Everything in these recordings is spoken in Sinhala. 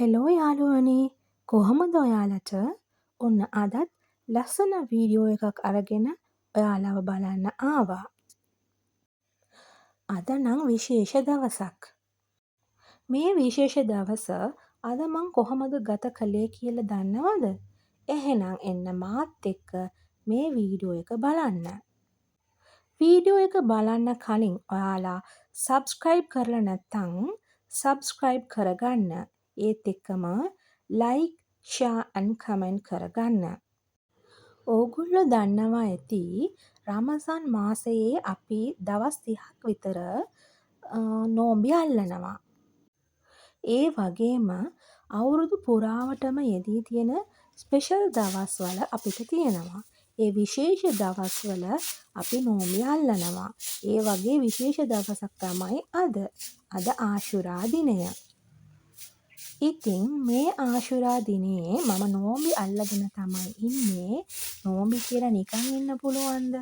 හෙලෝ යාළුවනේ කොහොමද ඔයාලට ඔන්න අදත් ලස්සන වීඩියෝ එකක් අරගෙන ඔයාලව බලන්න ආවා. අද නම් විශේෂ දවසක්. මේ විශේෂ දවස අද මං කොහොමද ගත කළේ කියලා දන්නවද? එහෙනම් එන්න මාත් එක්ක මේ වීඩියෝ එක බලන්න. වීඩියෝ එක බලන්න කලින් ඔයාලා සබ්ස්ක්‍රයිබ් කරලා නැත්නම් සබ්ස්ක්‍රයිබ් කරගන්න. ඒත් එක්කම ලයික්, ෂෙයා and කමෙන්ට් කරගන්න. ඕගොල්ලෝ දන්නවා ඇති රමසාන් මාසයේ අපි දවස් 30ක් විතර නෝම්බි අල්ලනවා. ඒ වගේම අවුරුදු පුරාවටම යෙදී තියෙන ස්පෙෂල් දවස්වල අපිට තියෙනවා. ඒ විශේෂ දවස්වල අපි නෝම්බි අල්ලනවා. ඒ වගේ විශේෂ දවසක් තමයි අද. අද ආශුරා දිනය. ඉතින් මේ ආශුරා දිනේ මම නෝම්බි අල්ලගෙන තමයි ඉන්නේ. නෝම්බි කියලා නිකන් ඉන්න පුළුවන්ද?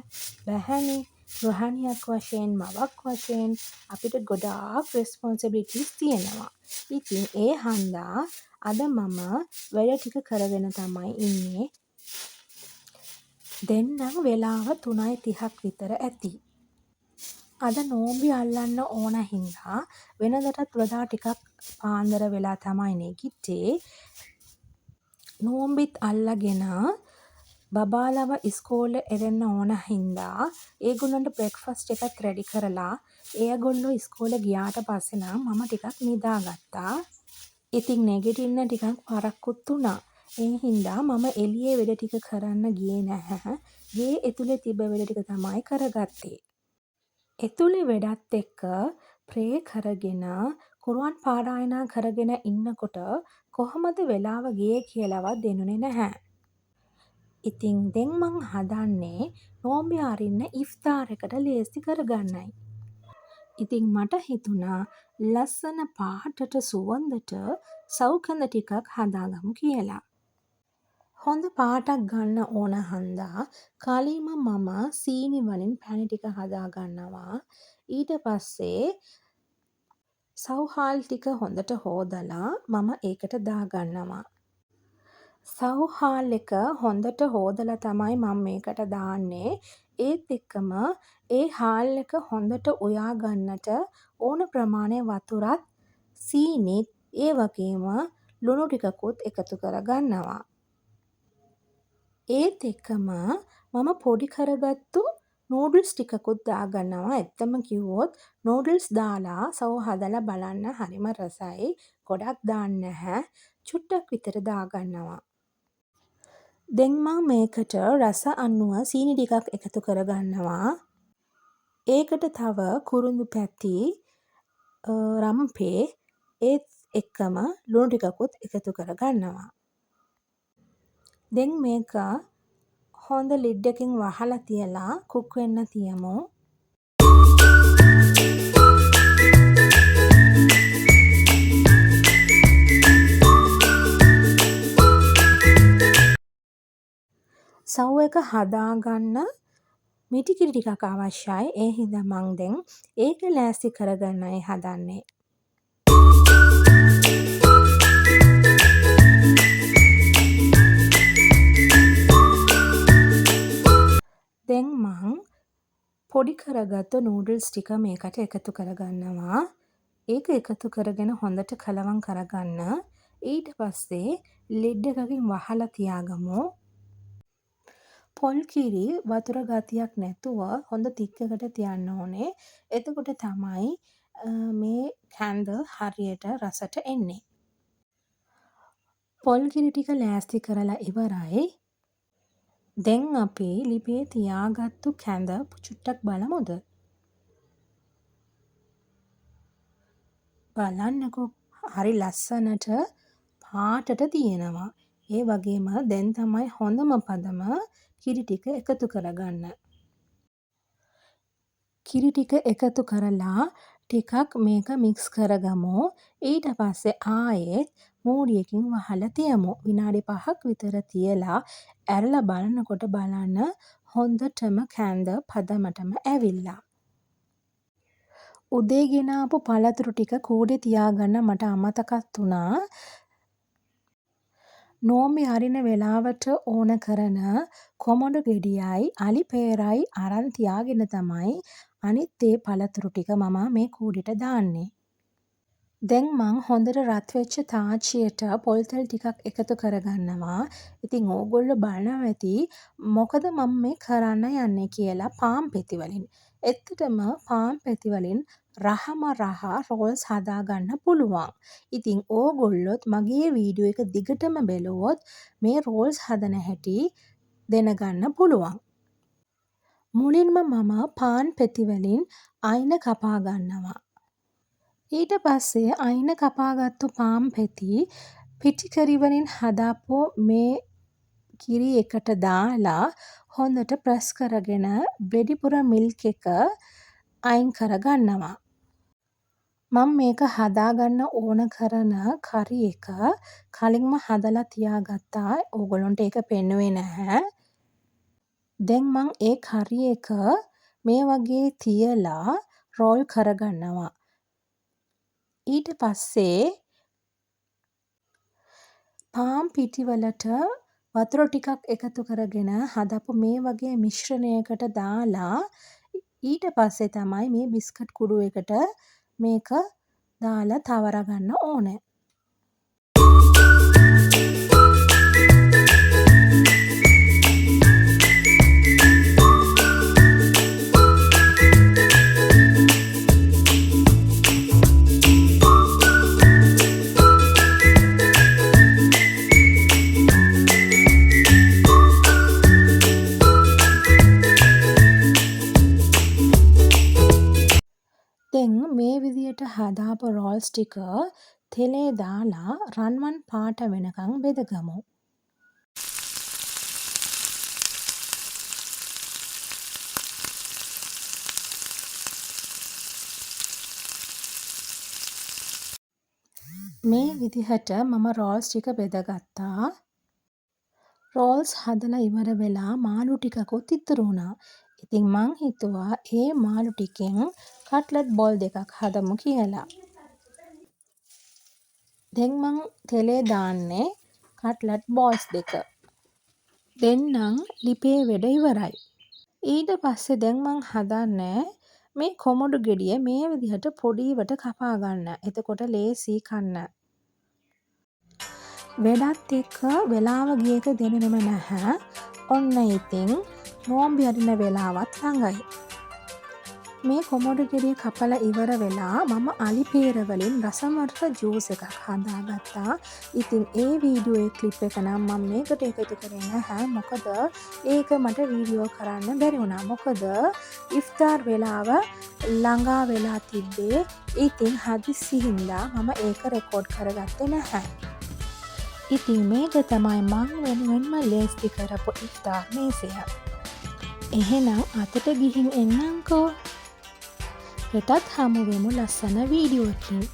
බැහැනේ. ගෘහණියක් වශයෙන්, මවක් වශයෙන් අපිට ගොඩාක් රෙස්පොන්සිබිලිටිස් තියෙනවා. ඉතින් ඒ හන්දා අද මම වැඩ ටික කරගෙන තමයි ඉන්නේ. දෙන්නම් වෙලාව 3:30ක් විතර ඇති. අද නෝම්බි අල්ලන්න ඕන හින්දා වෙනදටත් වඩා ටිකක් පාන්දර වෙලා තමයි නැගිට්ටේ. නෝම්බිත් අල්ලගෙන බබාලව ඉස්කෝලේ එරෙන්න ඕන හින්දා ඒගොල්ලන්ට බ්‍රෙක්ෆාස්ට් එකත් රෙඩි කරලා ඒගොල්ලෝ ඉස්කෝලේ ගියාට පස්සේ නම් මම ටිකක් නිදාගත්තා. ඉතින් නැගිටින්න ටිකක් පරක්කුත් වුණා. ඒ හින්දා මම එළියේ වැඩ ටික කරන්න ගියේ නැහැ. ගේ ඇතුලේ තිබ්බ වැඩ ටික තමයි කරගත්තේ. ඇතුලේ වැඩත් එක්ක ප්‍රේ කරගෙන කුර්ආන් පාරායනා කරගෙන ඉන්නකොට කොහොමද වෙලාව ගියේ කියලාවත් දැනුනේ නැහැ. ඉතින් දැන් මං හදන්නේ නෝම්බි අරින්න ඉෆ්තාර් එකට ලේස්ති කරගන්නයි. ඉතින් මට හිතුණා ලස්සන පාටට සුවඳට සවුකඳ ටිකක් හදාගමු කියලා. හොඳ පාටක් ගන්න ඕන හන්දා කලින්ම මම සීනි වලින් පැණි ටික හදාගන්නවා. ඊට පස්සේ සව්හාල් ටික හොඳට හොදලා මම ඒකට දාගන්නවා. සව්හාල් එක හොඳට හොදලා තමයි මම මේකට දාන්නේ. ඒත් එක්කම ඒ හාල් එක හොඳට උයා ගන්නට ඕන ප්‍රමාණය වතුරත් සීනිත් ඒ වගේම ලුණු ටිකකුත් එකතු කරගන්නවා. ඒත් එක්කම මම පොඩි කරගත්තු නූඩල්ස් ටිකකුත් දාගන්නවා. ඇත්තම කිව්වොත් නූඩල්ස් දාලා සව් හදලා බලන්න හරිම රසයි. ගොඩක් දාන්නේ නැහැ. චුට්ටක් විතර දාගන්නවා. දැන් මම මේකට රස අනුව සීනි ටිකක් එකතු කරගන්නවා. ඒකට තව කුරුඳු පැති, රම්පේ ඒත් එක්කම ලුණු ටිකකුත් එකතු කරගන්නවා. දැන් මේක හොඳ ලිඩ් එකකින් වහලා තියලා කුක් වෙන්න තියමු. සව් එක හදාගන්න මිටි කිරි ටිකක් අවශ්‍යයි. ඒ හින්දා මං දැන් ඒක ලෑස්ති කරගන්නයි හදන්නේ. දැන් මං පොඩි කරගත්තු නූඩල්ස් ටික මේකට එකතු කරගන්නවා. ඒක එකතු කරගෙන හොඳට කලවම් කරගන්න. ඊට පස්සේ ලිඩ් එකකින් වහලා තියාගමු. පොල් කිරි වතුර ගතියක් නැතුව හොඳ තික් එකට තියන්න ඕනේ. එතකොට තමයි මේ කැන්ඩල් හරියට රසට එන්නේ. පොල් කිරි ටික ලෑස්ති කරලා ඉවරයි. දැන් අපි ලිපේ තියාගත්තු කැඳ චුට්ටක් බලමුද? බලන්නකෝ හරි ලස්සනට පාටට තියෙනවා. ඒ වගේම දැන් තමයි හොඳම පදම කිරි ටික එකතු කරගන්න. කිරි ටික එකතු කරලා ටිකක් මේක මික්ස් කරගමු. ඊට පස්සේ ආයෙත් මූඩියකින් වහලා තියමු. විනාඩි 5ක් විතර තියලා ඇරලා බලනකොට බලන්න හොඳටම කැඳ පදමටම ඇවිල්ලා. උදේ ගෙනාපු පළතුරු ටික කූඩේ තියාගන්න මට අමතකත් වුණා. නෝම්බි අරින වෙලාවට ඕන කරන කොමඩු ගෙඩියයි අලි පේරයි අරන් තියාගෙන තමයි අනිත් ඒ පළතුරු ටික මම මේ කූඩෙට දාන්නේ. දැන් මං හොඳට රත් වෙච්ච තාච්චියට පොල් තෙල් ටිකක් එකතු කරගන්නවා. ඉතින් ඕගොල්ලෝ බලනවා ඇති මොකද මම මේ කරන්න යන්නේ කියලා පාන් පෙති වලින්. ඇත්තටම පාන් පෙති වලින් රහම රහ රෝල්ස් හදාගන්න පුළුවන්. ඉතින් ඕගොල්ලොත් මගේ වීඩියෝ එක දිගටම බැලුවොත් මේ රෝල්ස් හදන හැටි දැනගන්න පුළුවන්. මුලින්ම මම පාන් පෙති වලින් අයින කපා ගන්නවා. ඊට පස්සේ අයින කපාගත්තු පාන් පෙති පිටිකරි වලින් හදාපු මේ කිරි එකට දාලා හොඳට ප්‍රස් කරගෙන වැඩිපුර මිල්ක් එක අයින් කරගන්නවා. මම මේක හදාගන්න ඕන කරන කරි එක කලින්ම හදලා තියාගත්තා. ඕගොල්ලන්ට ඒක පෙන්නුවේ නැහැ. දැන් මං ඒ කරි එක මේ වගේ තියලා රෝල් කරගන්නවා. ඊට පස්සේ පාන් පිටිවලට වතුර ටිකක් එකතු කරගෙන හදපු මේ වගේ මිශ්‍රණයකට දාලා ඊට පස්සේ තමයි මේ බිස්කට් කුඩු එකට මේක දාලා තවර ගන්න ඕනේ. දැන් මේ විදියට හදාපු රෝල්ස් ටික තෙලේ දාලා රන්වන් පාට වෙනකන් බෙදගමු. මේ විදිහට මම රෝල්ස් ටික බෙදගත්තා. රෝල්ස් හදලා ඉවර වෙලා මාළු ටිකකුත් ඉතුරු වුණා. ඉතින් මං හිතුවා ඒ මාළු ටිකෙන් කට්ලට් බෝල් දෙකක් හදමු කියලා. දැන් මං තෙලේ දාන්නේ කට්ලට් බෝල්ස් දෙක. දෙන්නම් ලිපේ වැඩ ඉවරයි. ඊට පස්සේ දැන් මං හදන්නේ මේ කොමඩු ගෙඩිය මේ විදිහට පොඩිවට කපා ගන්න. එතකොට ලේසි කන්න. වැඩත් එක්ක වෙලාව ගිය එක දැනෙනව නැහැ. ඔන්න ඉතින් නෝම්බි අරින වෙලාවත් ළඟයි. මේ කොමඩු ගෙඩිය කපලා ඉවර වෙලා මම අලි පේර වලින් රසමර්ත ජූස් එකක් හදාගත්තා. ඉතින් ඒ වීඩියෝ ක්ලිප් එක නම් මම මේකට එකතු කරේ නැහැ. මොකද ඒක මට වීඩියෝ කරන්න බැරි වුණා. මොකද ඉෆ්තාර් වෙලාව ළඟා වෙලා තිබ්බේ. ඉතින් හදිස්සි හින්දා මම ඒක රෙකෝඩ් කරගත්තේ නැහැ. ඉතින් මේක තමයි මං වෙනුවෙන්ම ලේස්ති කරපු ඉෆ්තාර් මේසය. එහෙනම් අතට ගිහින් එන්නම්කෝ. හෙටත් හමු වෙමු ලස්සන වීඩියෝ එකකින්.